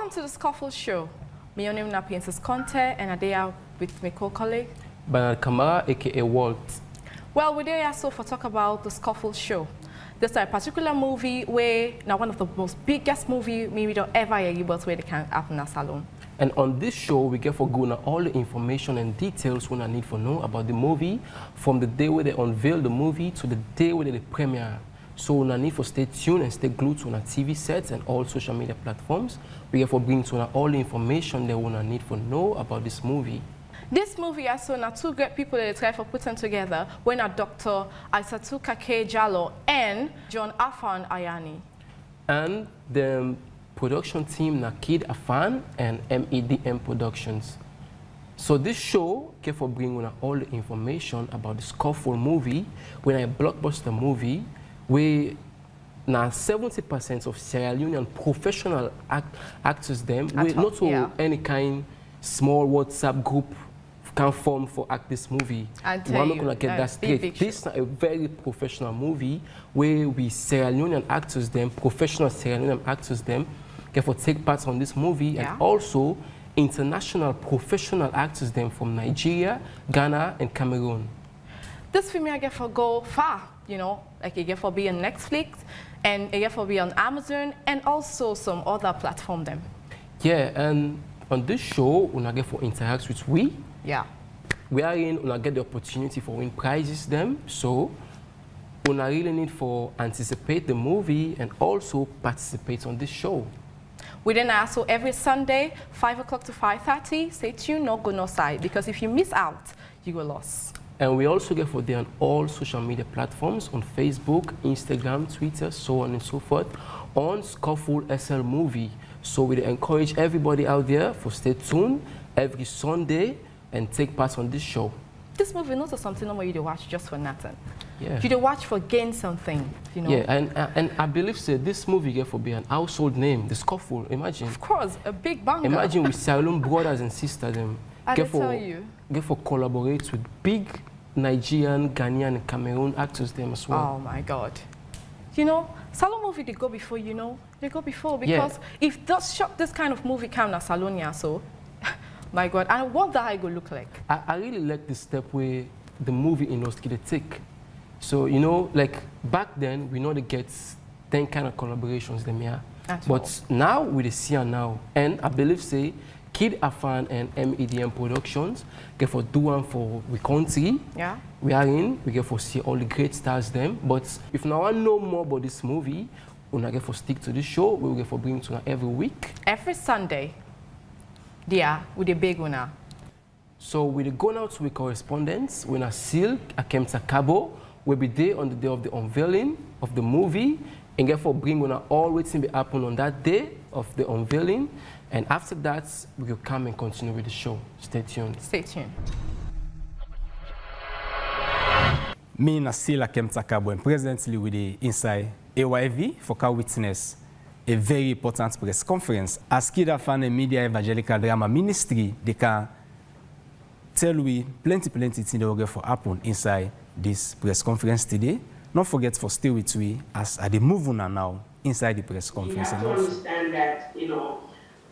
Welcome to the Scuffle show. My name is Princess Conte and I'm there with my co-colleague Bernard Kamara, aka Walt. Well, we're there also for talk about the Scuffle show. This is a particular movie where now one of the most biggest movie maybe don't ever hear about where they can happen in a salon. And on this show, we get for going all the information and details we need to know about the movie from the day where they unveil the movie to the day where they premiere. So we need to stay tuned and stay glued to our TV sets and all social media platforms. We get for bring to all the information they will need to know about this movie. This movie also now two great people that try for putting together when a Dr. Aissatou Kake-Jallow and John Afan Ayani. And the production team na KID-AFAN and MEDM Productions. So this show get for bring all the information about the Scuffle movie, when a blockbuster movie where now 70% of Sierra Leonean professional actors them, we not to any kind small WhatsApp group can form for act this movie. We're not gonna get that straight. This is a very professional movie where we Sierra Leonean actors them, professional Sierra Leonean actors them, get for take part on this movie, and also international professional actors them from Nigeria, Ghana, and Cameroon. This film I get for go far, you know, like it get for be on Netflix, and it get for be on Amazon, and also some other platform them. Yeah, and on this show, we get for interact with we. Yeah. We are in, we get the opportunity for win prizes them, so we really need for anticipate the movie and also participate on this show. We then also every Sunday, 5 o'clock to 5:30. Stay tuned, no go no side, because if you miss out, you go lost. And we also get for there on all social media platforms on Facebook, Instagram, Twitter, so on and so forth, on Scuffle SL Movie. So we encourage everybody out there for stay tuned every Sunday and take part on this show. This movie not something normal you watch just for nothing. Yeah. You watch for gain something, you know. Yeah, and I believe this movie get for be an household name, the Scuffle. Imagine. Of course, a big banger. Imagine with Sierra Leone brothers and sisters them. Get for collaborate with big Nigerian, Ghanaian, and Cameroon actors them as well. Oh my God. You know, salon movie they go before, you know. They go before because if this kind of movie come to Salonia, so my God, and what that I go look like. I really like the step where the movie industry they take. So, you know, like back then, we know they get 10 kind of collaborations them here. But now, with the see now, and I believe, say, KID-AFAN and MEDM Productions get for do one for we country. Yeah. We are in, we get for see all the great stars them. But if now I know more about this movie, we get for stick to the show, we will get for bring to every week. Every Sunday. Yeah, with a big winner. So with the going out with correspondence, when I seal a Kemta Cabo, we'll be there on the day of the unveiling of the movie, and get for bring when all waiting be happen on that day of the unveiling, and after that we will come and continue with the show. Stay tuned. Stay tuned. Me na Sila Kemta Cabo and presently with the inside AYV for car witness a very important press conference. As KID-AFAN and Media Evangelical Drama Ministry, they can tell we plenty things that will for happen inside this press conference today. Don't forget for stay with we as I move on now inside the press conference. You have to understand that, you know,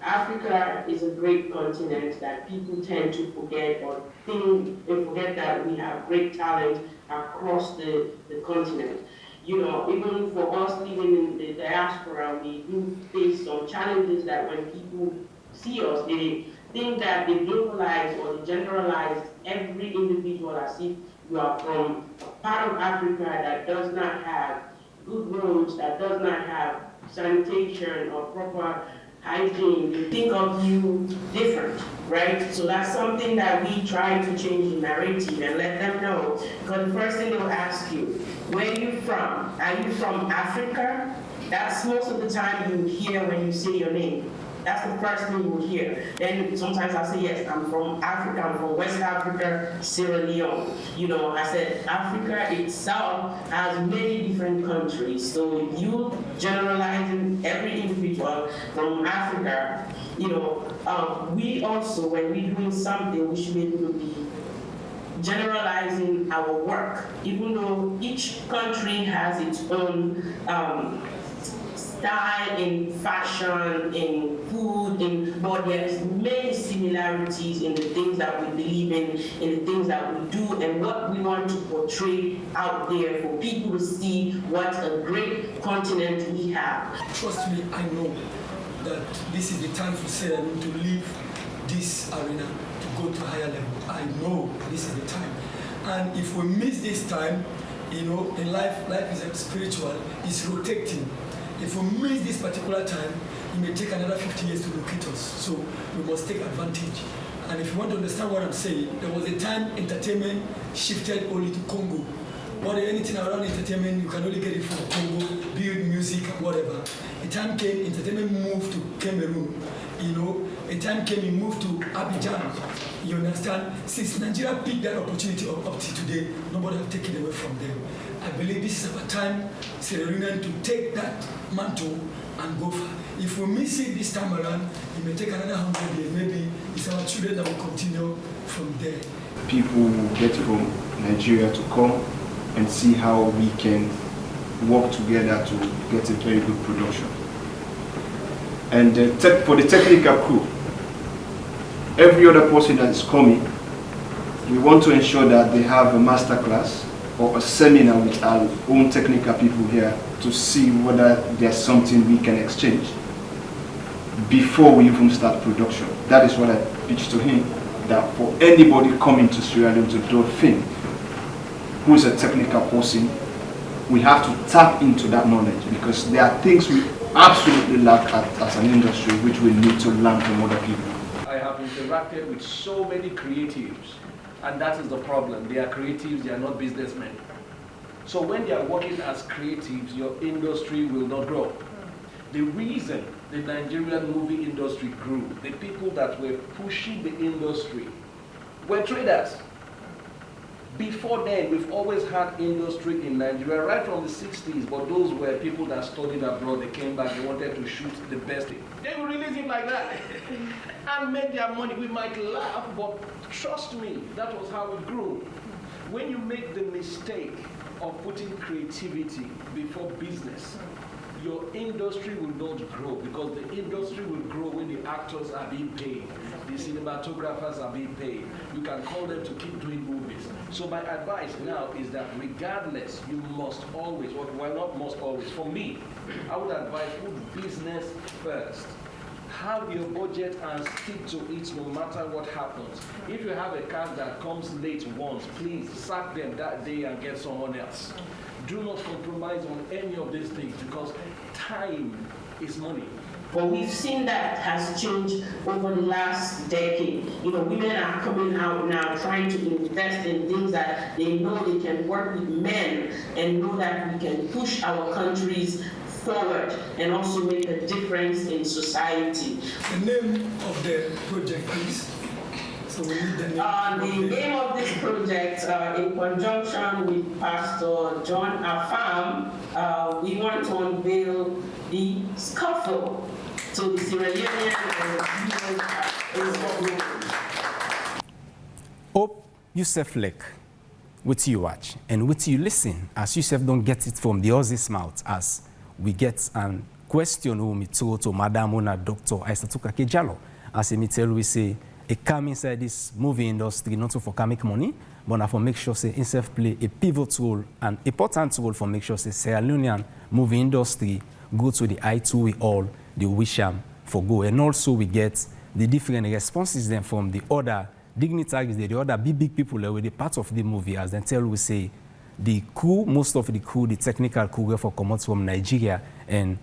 Africa is a great continent that people tend to forget or think they forget that we have great talent across the continent. You know, even for us living in the diaspora, we do face some challenges that when people see us, they think that they globalize or they generalize every individual as if you are from a part of Africa that does not have good roads, that does not have sanitation or proper hygiene. They think of you different, right? So that's something that we try to change the narrative and let them know. Because the first thing they'll ask you, where are you from? Are you from Africa? That's most of the time you hear when you say your name. That's the first thing you will hear. Then sometimes I say, yes, I'm from Africa, I'm from West Africa, Sierra Leone. You know, I said Africa itself has many different countries. So you generalizing every individual from Africa, you know, we also, when we're doing something, we should be able to be generalizing our work, even though each country has its own style, in fashion, in food, but there's many similarities in the things that we believe in the things that we do, and what we want to portray out there for people to see what a great continent we have. Trust me, I know that this is the time for Sierra Leone to leave this arena to go to a higher level. I know this is the time. And if we miss this time, in life is spiritual, it's rotating. If we miss this particular time, it may take another 50 years to locate us. So we must take advantage. And if you want to understand what I'm saying, there was a time entertainment shifted only to Congo. What anything around entertainment, you can only get it from Congo, be it music and whatever. A time came, entertainment moved to Cameroon. A time came, it moved to Abidjan. You understand? Since Nigeria picked that opportunity up to today, nobody has taken it away from them. I believe this is our time, Sierra Leone, to take that mantle and go far. If we miss it this time around, it may take another 100 years. Maybe it's our children that will continue from there. People will get from Nigeria to come and see how we can work together to get a very good production. And for the technical crew, every other person that is coming, we want to ensure that they have a master class or a seminar with our own technical people here to see whether there's something we can exchange before we even start production. That is what I pitched to him, that for anybody coming to Sierra Leone to do a film who is a technical person, we have to tap into that knowledge, because there are things we absolutely lack as an industry which we need to learn from other people. I have interacted with so many creatives, and that is the problem. They are creatives, they are not businessmen. So when they are working as creatives, your industry will not grow. The reason the Nigerian movie industry grew, the people that were pushing the industry were traders. Before then, we've always had industry in Nigeria, right from the 60s, but those were people that studied abroad, they came back, they wanted to shoot the best thing. They will release it like that and make their money. We might laugh, but trust me, that was how it grew. When you make the mistake of putting creativity before business, your industry will not grow, because the industry will grow when the actors are being paid, the cinematographers are being paid. You can call them to keep doing movies. So my advice now is that regardless, you must always, well not must always, for me, I would advise put business first. Have your budget and stick to it no matter what happens. If you have a cast that comes late once, please sack them that day and get someone else. Do not compromise on any of these things, because time is money. But we've seen that has changed over the last decade. Women are coming out now trying to invest in things that they know they can work with men and know that we can push our countries forward and also make a difference in society. The name of the project, please. So we need the name. The name of this project, in conjunction with Pastor John Afam, we want to unveil the Scuffle. So the Sierra Leonean and Hope Yusuf Lek, what you watch and what you listen, as Yusuf don't get it from the Aussie's mouth, as we get a question who me to Madam Ona Dr. Aisatuka Kejalo, as me tell we say, a come inside this movie industry not for make money, but for make sure say himself play a pivotal role, an important role for make sure say Sierra Leonean movie industry go to the eye to we all the wish for go. And also we get the different responses then from the other dignitaries, the other big people that were the part of the movie, as then tell we say the crew, most of the crew, the technical crew for come out from Nigeria, and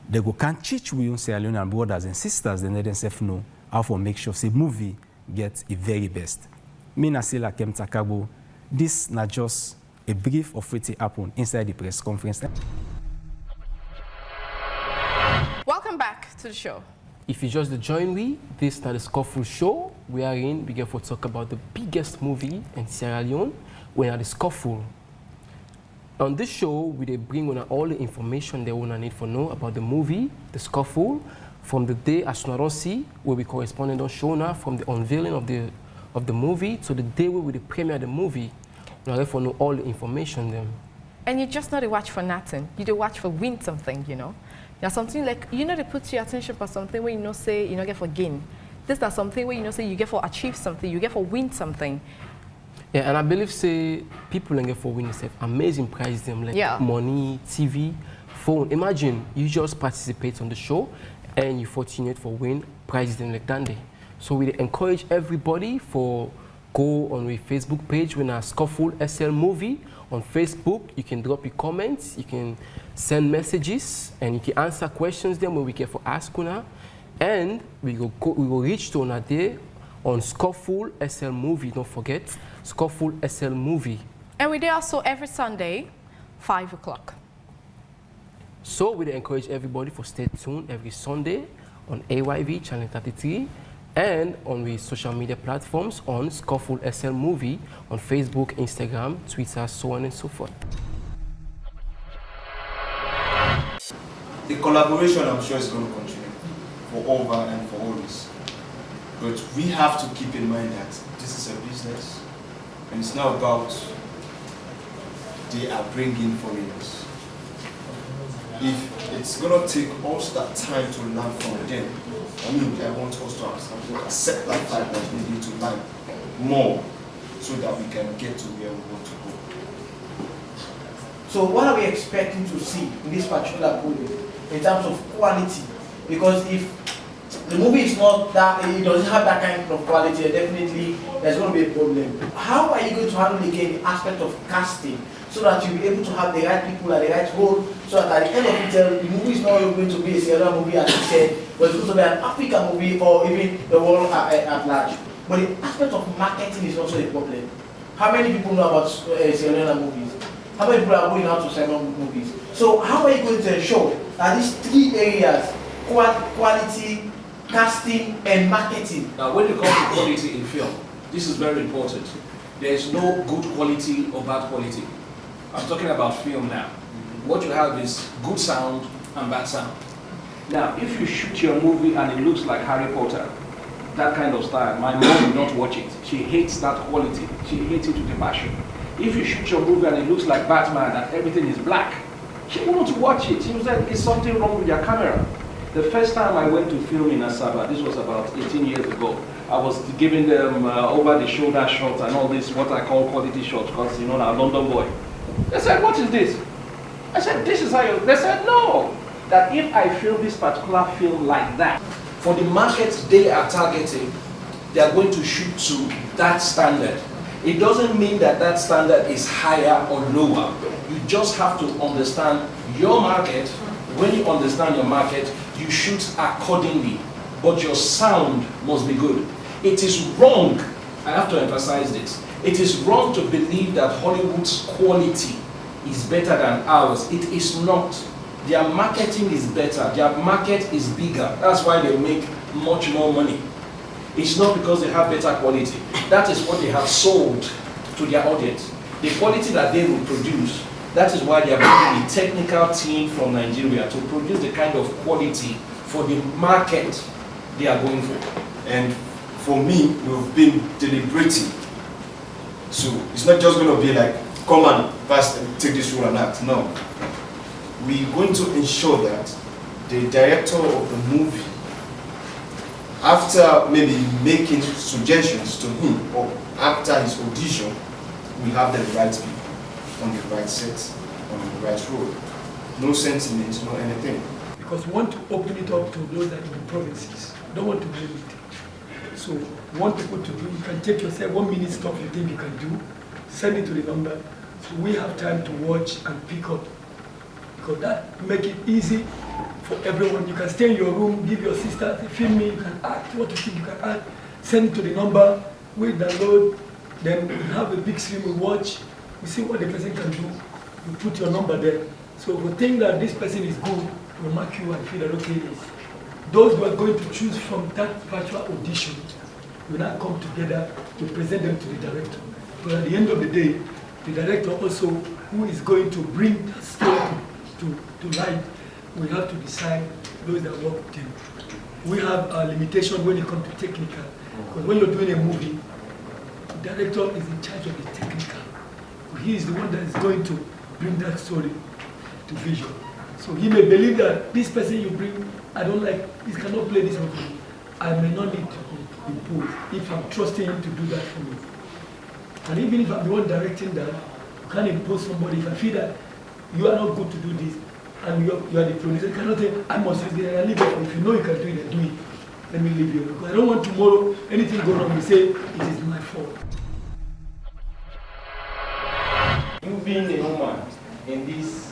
they go can teach we Sierra Leonean brothers and sisters, then they themselves know how to make sure say movie gets the very best. Me Nasila Kem Takabo, this not just a brief of what happened inside the press conference. Welcome back to the show. If you just join me, this is the Scuffle show. We are in, we get to talk about the biggest movie in Sierra Leone. We are the Scuffle. On this show, we bring on all the information they want need to know about the movie, the Scuffle, from the day as soon as see, where we corresponded on show now, from the unveiling of the movie to the day where we premiere the movie. We are to know all the information then. And you just not watch for nothing. You do watch for win something, There's something like, you know, they put your attention for something where you know say you know get for gain. This is something where you know say you get for achieve something, you get for win something. Yeah, and I believe say people and get for win yourself amazing prize them like money, TV, phone. Imagine you just participate on the show and you fortunate for win prize them like that day. So we encourage everybody for go on our Facebook page when a Scuffle SL movie on Facebook. You can drop your comments, you can send messages, and you can answer questions then when we get for ask una. And we will reach to una day on Scuffle SL movie. Don't forget Scuffle SL movie. And we do also every Sunday, 5 o'clock. So we encourage everybody for stay tuned every Sunday on AYV channel 33 and on the social media platforms on Scuffle SL movie on Facebook, Instagram, Twitter, so on and so forth. The collaboration, I'm sure, is going to continue for over and for always. But we have to keep in mind that this is a business, and it's not about they are bringing foreigners. If it's going to take us that time to learn from them, I want us to accept that fact that we need to learn more so that we can get to where we want to go. So what are we expecting to see in this particular movie in terms of quality? Because if the movie is not that, it doesn't have that kind of quality, definitely there's going to be a problem. How are you going to handle again the aspect of casting so that you'll be able to have the right people at the right role, so that at the end of it, the movie is not going to be a Sierra movie as you said, but it's going to be an African movie or even the world at large. But the aspect of marketing is also a problem. How many people know about Sierra movies? How many people are going out to Sierra movies? So how are you going to ensure that these three areas, quality, casting, and marketing? Now, when it comes to quality in film, this is very important. There is no good quality or bad quality. I'm talking about film now. What you have is good sound and bad sound. Now, if you shoot your movie and it looks like Harry Potter, that kind of style, my mom will not watch it. She hates that quality. She hates it with a passion. If you shoot your movie and it looks like Batman and everything is black, she won't watch it. She was like, "Is something wrong with your camera?" The first time I went to film in Asaba, this was about 18 years ago, I was giving them over-the-shoulder shots and all this, what I call quality shots, because, you know, I'm a London boy. They said, "What is this?" I said, "This is how you..." They said, "No, that if I film this particular film like that, for the market they are targeting, they are going to shoot to that standard." It doesn't mean that that standard is higher or lower. You just have to understand your market. When you understand your market, you shoot accordingly, but your sound must be good. It is wrong, I have to emphasize this, it is wrong to believe that Hollywood's quality is better than ours. It is not. Their marketing is better, their market is bigger. That's why they make much more money. It's not because they have better quality. That is what they have sold to their audience. The quality that they will produce, that is why they are bringing a technical team from Nigeria to produce the kind of quality for the market they are going for. And for me, we've been deliberating. So it's not just going to be like, come and pass and take this role and act. No. We're going to ensure that the director of the movie, after maybe making suggestions to him or after his audition, we have the right people on the right set, on the right road. No sentiment, no anything. Because we want to open it up to those that are in the provinces. Don't want to limit it. So we want people to do, you can take yourself 1 minute stuff you think you can do, send it to the number, so we have time to watch and pick up. Because that make it easy for everyone. You can stay in your room, give your sister, film me, you can act what you think you can act, send it to the number, we download, then we have a big screen, we watch, we see what the person can do, you put your number there. So if we think that this person is good, we'll mark you and feel that okay, those who are going to choose from that virtual audition will now come together to present them to the director. But at the end of the day, the director also, who is going to bring that story to life, we have to decide those that work with him. We have a limitation when it comes to technical. Because when you're doing a movie, the director is in charge of the technical. He is the one that is going to bring that story to visual. So he may believe that this person you bring, I don't like, this cannot play this movie. I may not need to impose if I'm trusting him to do that for me. And even if I'm the one directing that, you can't impose somebody. If I feel that you are not good to do this, and you are the producer, you cannot say, I must do it, I leave it. If you know you can do it, then do it. Let me leave you. Because I don't want tomorrow, anything go wrong, you say, it is my fault. You being a woman in this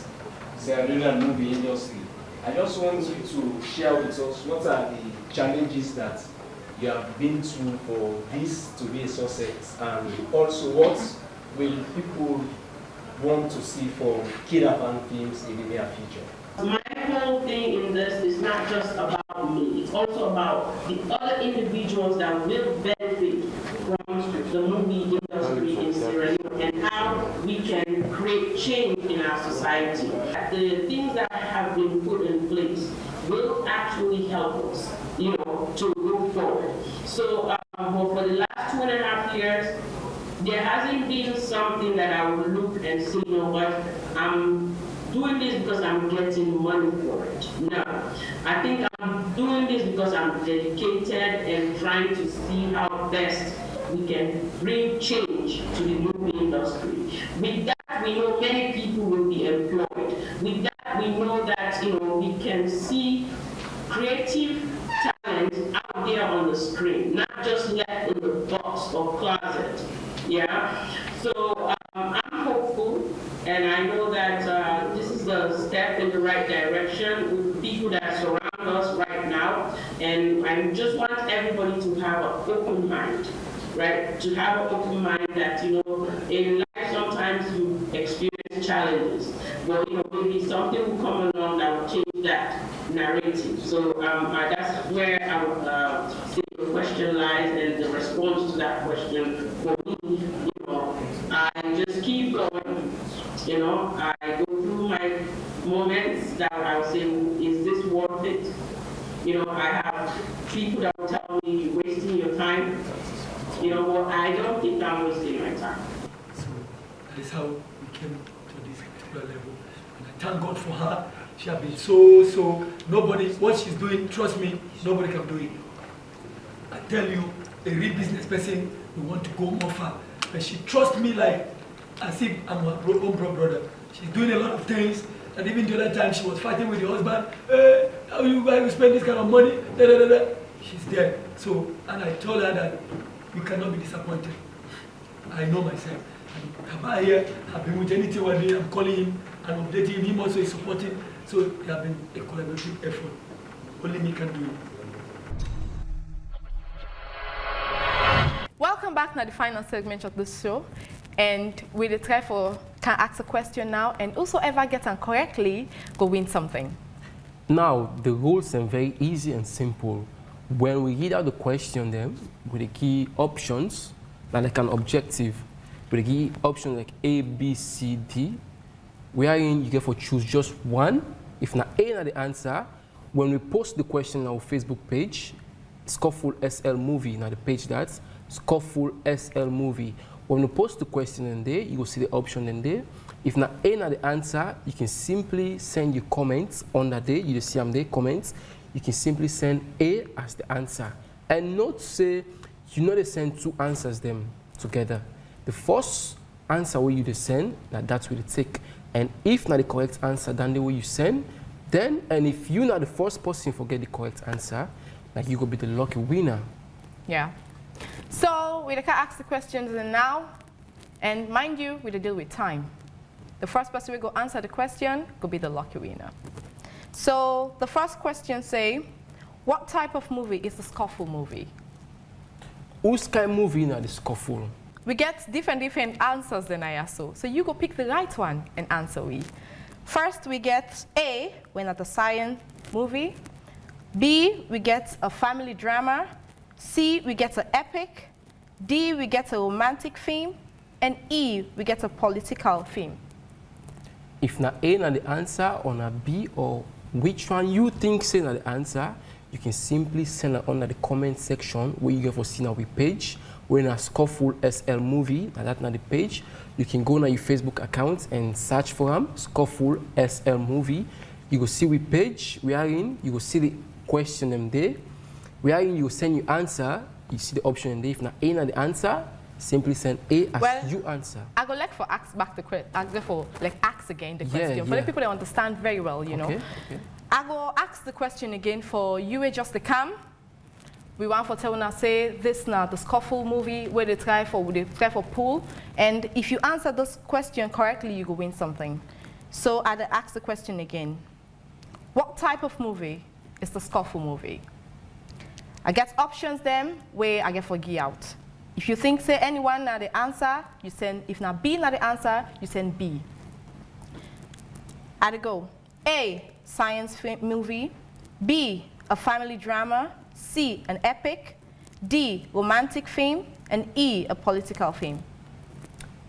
Sierra Leonean movie industry, I just want you to share with us what are the challenges that you have been through for this to be a success, and also what will people want to see for KID-AFAN films in the near future. My whole thing in this is not just about me, it's also about the other individuals that will benefit from the movie industry in Sierra Leone and how we can create change in our society. The things that have been put in place will actually help us, to move forward. So for the last 2.5 years, there hasn't been something that I would look and say, what, I'm doing this because I'm getting money for it. No, I think I'm doing this because I'm dedicated and trying to see how best we can bring change to the movie industry. With that, we know many people will be employed. With that, we know that we can see creative talent out there on the screen, not just left in the box or closet. Yeah. So I'm hopeful, and I know that this is a step in the right direction with people that surround us right now. And I just want everybody to have an open mind, right? To have an open mind that, in life sometimes you experience challenges, but maybe something will come along that will change that narrative. So that's where I would say the question lies, and the response to that question for me, I just keep going. I go through my moments that I would say, is this worth it? I have people that will tell me, you're wasting your time. I don't think I'm wasting my time. So that is how we came to this particular level. And I thank God for her. She has been so, nobody, what she's doing, trust me, nobody can do it. I tell you, a real business person will want to go more far. But she trusts me like as if I'm her own brother. She's doing a lot of things. And even the other time she was fighting with the husband, how you guys spend this kind of money? She's there. So, and I told her that you cannot be disappointed. I know myself. I'm out here, I've been with anything one day, I'm calling him, I'm updating him, also is supporting. So it has been a collaborative effort. Only me can do it. Welcome back to the final segment of this show. And we the try for can ask a question now, and also ever get them correctly, go win something. Now, the rules are very easy and simple. When we read out the question then, with the key options, like an objective, with the key options like A, B, C, D, wherein you get to choose just one. If not A not the answer, when we post the question on our Facebook page, Scuffle SL Movie, now the page that's Scuffle SL Movie. When we post the question in there, you will see the option in there. If not A not the answer, you can simply send your comments on that day. You see them there, comments. You can simply send A as the answer. And not say, you know they send two answers them together. The first answer where you send, that's what it take. And if not the correct answer, then the way you send, then, and if you're not the first person forget the correct answer, like you could be the lucky winner. Yeah. So we can ask the questions now, and mind you, we deal with time. The first person will go answer the question could be the lucky winner. So the first question say, what type of movie is the Scuffle movie? Whose kind of movie now the Scuffle? We get different answers than I asked. So you go pick the right one and answer we. First we get A, we're not a science movie. B, we get a family drama. C, we get an epic. D, we get a romantic theme. And E, we get a political theme. If not A not the answer, or not B, or which one you think say not the answer, you can simply send it under the comment section where you get for see our page. We're in a Scuffle SL Movie, and that's not the page. You can go on your Facebook account and search for them, Scuffle SL Movie. You go see which page we are in. You go see the question them there. We are in, you send your answer. You see the option in there. If not A na the answer, simply send A as you answer. I go like for ask back the question. Ask again the question. For the people that understand very well, you know. Okay. I go ask the question again for you just to come. We want for tell now say this now the Scuffle movie where they try for pool, and if you answer this question correctly, you go win something. So I ask the question again. What type of movie is the Scuffle movie? I get options them where I get for give out. If you think say anyone now the answer, you send. If not B now the answer, you send B. I go A, science movie, B, a family drama, C, an epic, D, romantic film, and E, a political film.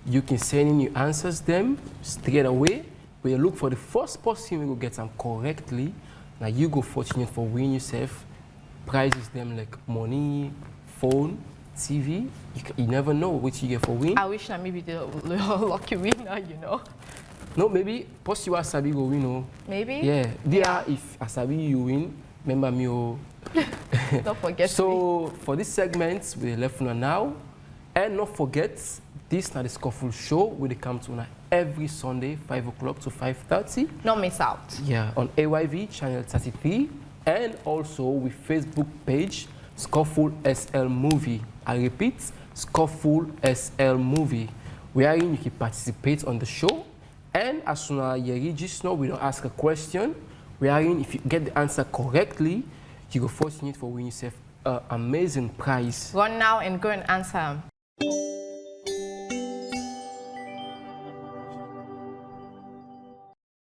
You can send in your answers them straight away. When you look for the first person who will get them correctly, now you go fortunate for win yourself prizes them like money, phone, TV. You never know which you get for win. I wish that maybe the lucky winner, you know. No, maybe post you Asabi go win. Oh. Maybe? Yeah. There, if Asabi you win, remember me. Oh. Don't forget So, for this segment, we left now. And not forget, this is the Scuffle show. We come to every Sunday, 5 o'clock to 5:30. Don't miss out. Yeah, on AYV, channel 33. And also with Facebook page, Scuffle SL Movie. I repeat, Scuffle SL Movie. Wherein you can participate on the show. And as soon as you register, we don't ask a question. Wherein if you get the answer correctly, you go fortunate for winning yourself an amazing prize. Run now and go and answer.